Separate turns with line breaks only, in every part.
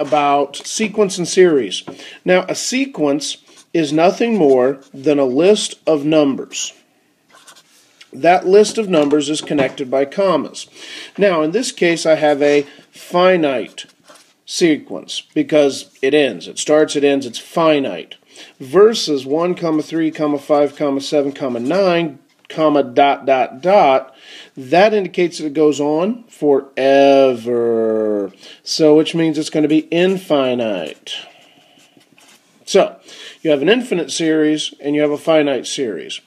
about sequence and series. Now, a sequence is nothing more than a list of numbers. That list of numbers is connected by commas. Now, in this case, I have a finite sequence because it ends. It starts, it ends, it's finite. Versus 1, 3, 5, 7, 9, dot, dot, dot. That indicates that it goes on forever. So, which means it's going to be infinite. So, you have an infinite series and you have a finite series.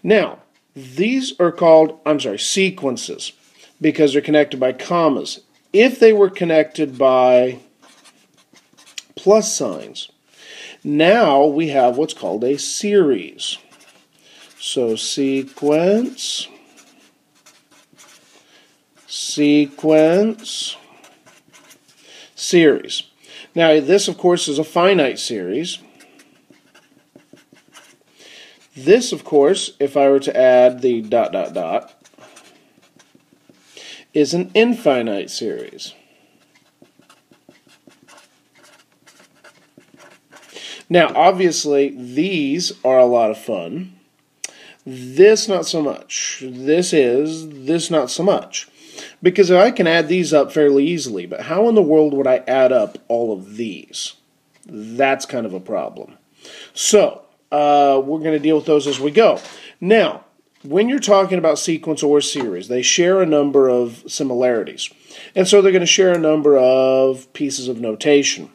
Now, these are called, sequences because they're connected by commas. If they were connected by plus signs, now we have what's called a series. So sequence, series. Now this, of course, is a finite series. This, of course, if I were to add the dot, dot, dot, is an infinite series. Now, obviously, these are a lot of fun. This, not so much. This, not so much. Because I can add these up fairly easily, but how in the world would I add up all of these? That's kind of a problem. So, we're going to deal with those as we go. Now, when you're talking about sequence or series, they share a number of similarities. And so they're going to share a number of pieces of notation.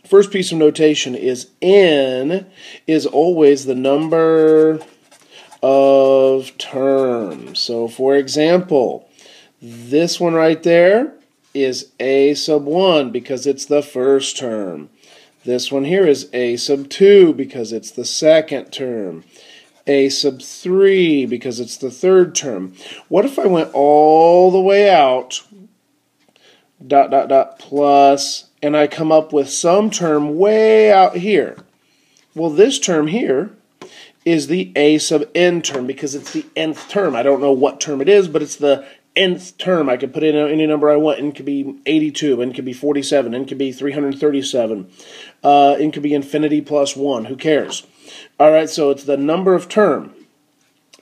First piece of notation is n is always the number of terms. So, for example, this one right there is a sub 1 because it's the first term. This one here is a sub 2 because it's the second term. A sub 3 because it's the third term. What if I went all the way out, dot, dot, dot, plus, and I come up with some term way out here? Well, this term here is the a sub n term because it's the nth term. I don't know what term it is, but it's the nth term. I could put in any number I want. N could be 82, N could be 47, N could be 337, N could be infinity plus 1. Who cares? Alright, so it's the number of term.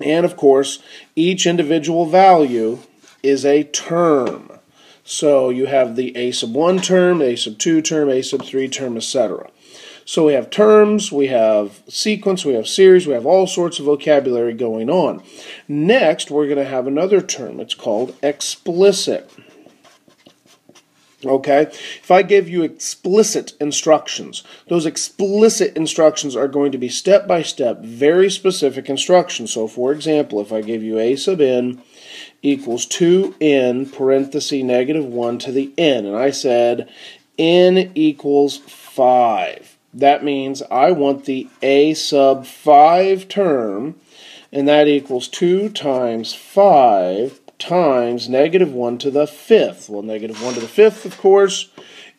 And of course, each individual value is a term. So you have the a sub 1 term, a sub 2 term, a sub 3 term, etc. So we have terms, we have sequence, we have series, we have all sorts of vocabulary going on. Next, we're going to have another term. It's called explicit. Okay? If I give you explicit instructions, those explicit instructions are going to be step-by-step, very specific instructions. So, for example, if I give you a sub n equals 2n parenthesis negative 1 to the n, and I said n equals 5. That means I want the a sub 5 term, and that equals 2 times 5 times negative 1 to the 5th. Well, negative 1 to the 5th, of course,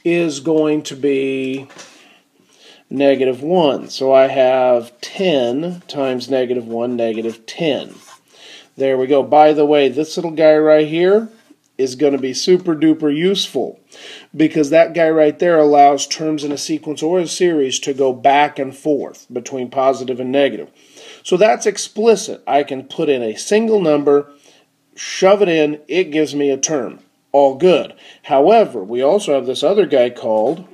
is going to be negative 1. So I have 10 times negative 1, negative 10. There we go. By the way, this little guy right here is going to be super duper useful because that guy right there allows terms in a sequence or a series to go back and forth between positive and negative. So that's explicit. I can put in a single number, shove it in, it gives me a term. All good. However, we also have this other guy called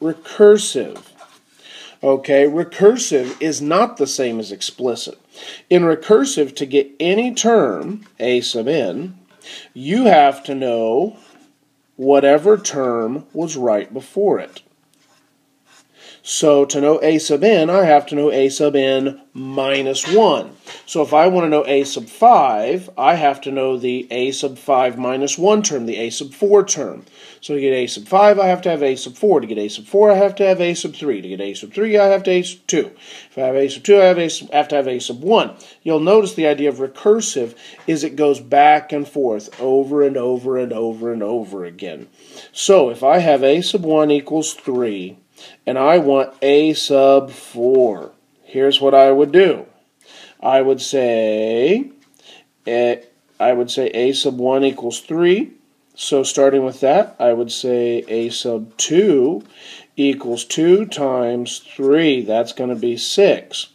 recursive. Okay, recursive is not the same as explicit. In recursive, to get any term, a sub n, you have to know whatever term was right before it. So to know a sub n, I have to know a sub n minus 1. So if I want to know a sub 5, I have to know the a sub 5 minus 1 term, the a sub 4 term. So to get a sub 5, I have to have a sub 4. To get a sub 4, I have to have a sub 3. To get a sub 3, I have to have a sub 2. If I have a sub 2, I have to have a sub 1. You'll notice the idea of recursive is it goes back and forth over and over and over and over again. So if I have a sub 1 equals 3, and I want a sub 4, here's what I would do. I would say a sub 1 equals 3, So starting with that, I would say a sub 2 equals 2 times 3. That's going to be 6.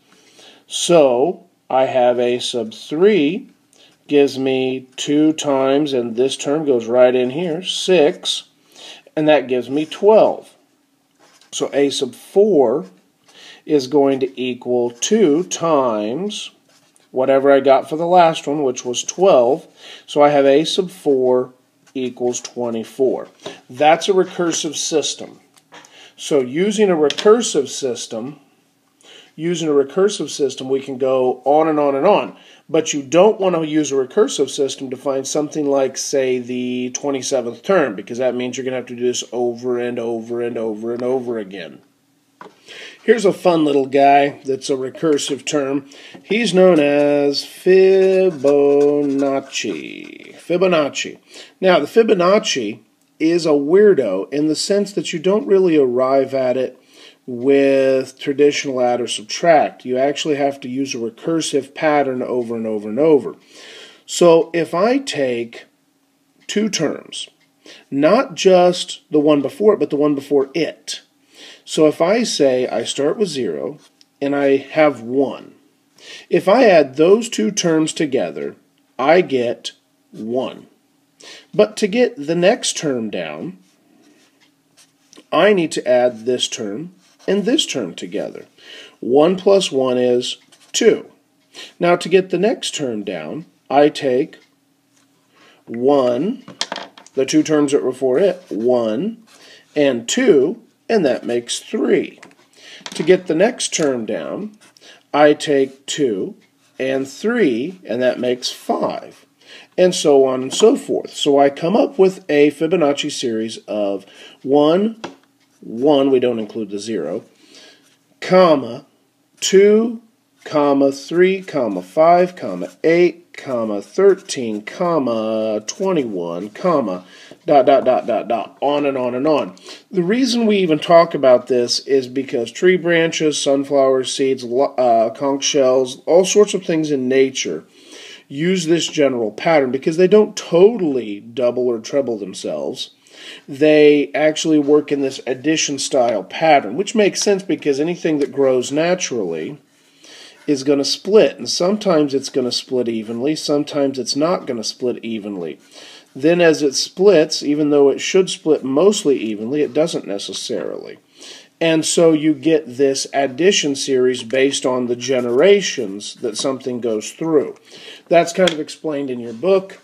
So I have a sub 3 gives me 2 times, and this term goes right in here, 6, and that gives me 12. So a sub 4 is going to equal 2 times whatever I got for the last one, which was 12. So I have a sub 4 equals 24. That's a recursive system. So using a recursive system, we can go on and on and on. But you don't want to use a recursive system to find something like, say, the 27th term, because that means you're going to have to do this over and over and over and over again. Here's a fun little guy that's a recursive term. He's known as Fibonacci. Fibonacci. Now, the Fibonacci is a weirdo in the sense that you don't really arrive at it with traditional add or subtract. You actually have to use a recursive pattern over and over and over. So if I take two terms, not just the one before it, but the one before it. So if I say I start with 0 and I have 1, if I add those two terms together, I get 1. But to get the next term down, I need to add this term and this term together. 1 plus 1 is 2. Now to get the next term down, I take 1, the two terms that were before it, 1, and 2, and that makes 3. To get the next term down, I take 2 and 3, and that makes 5. And so on and so forth. So I come up with a Fibonacci series of 1, 1, we don't include the 0, comma, 2, comma, 3, comma, 5, comma, 8, comma, 13, comma, 21, comma, dot, dot, dot, dot, dot, on and on and on. The reason we even talk about this is because tree branches, sunflower seeds, conch shells, all sorts of things in nature use this general pattern because they don't totally double or treble themselves. They actually work in this addition style pattern, which makes sense because anything that grows naturally is going to split, and sometimes it's going to split evenly, sometimes it's not going to split evenly. Then as it splits, even though it should split mostly evenly, it doesn't necessarily. And so you get this addition series based on the generations that something goes through. That's kind of explained in your book.